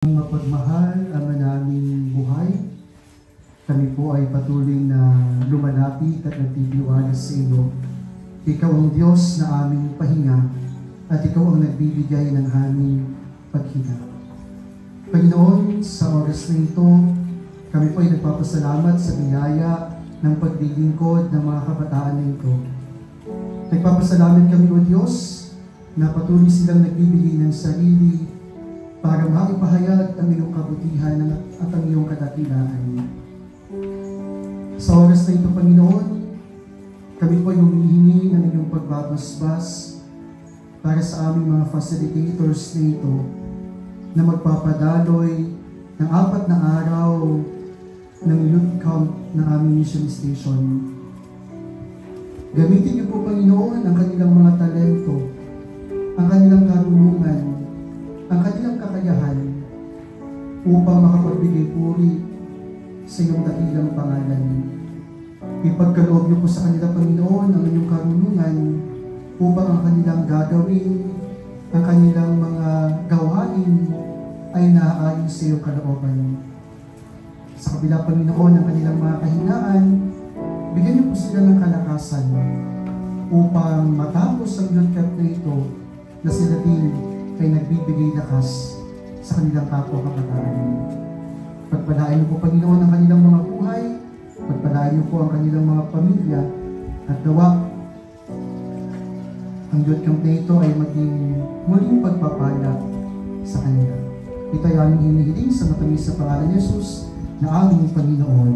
Mapagmahal ang naming buhay, kami po ay patuloy na lumalapit at nagtitiwala sa iyo. Ikaw ang Diyos na aming pahinga at ikaw ang nagbibigay ng aming paghinga. Panginoon, sa oras na ito, kami po ay nagpapasalamat sa biyaya ng paglilingkod ng mga kabataan na ito. Nagpapasalamat kami, O Diyos, na patuloy silang nagbibigay ng sarili para maipahayag ang iyong kabutihan at ang iyong kadakilaan. Sa oras na ito, Panginoon, kami po ay humihingi ng iyong pagbabasbas para sa aming mga facilitators na ito na magpapadaloy ng 4 na araw ng youth camp ng aming mission station. Gamitin niyo po, Panginoon, ang kanilang mga talento, ang kanilang karunungan, ang kanilang kakayahan upang makapagbigay puri sa iyong dakilang pangalan. Ipagkaloob niyo po sa kanila, Panginoon, ang inyong karunungan upang ang kanilang gagawin, ang kanilang mga gawain ay naaayon sa iyong kalooban. Sa kabila, Panginoon, ang kanilang mga kahinaan, bigyan niyo po sila ng kalakasan upang matapos ang youth camp na ito na sila din ay nagbibigay lakas sa kanilang kapwa kabataan. Pagpalain niyo po, Panginoon, ang kanilang mga buhay, pagpalain niyo po ang kanilang mga pamilya, at nawa ang youth camp na ito ay maging muling pagpapala sa kanila. Ito ay aming hinihiling sa matamis sa pangalan ni Jesus na aming Panginoon.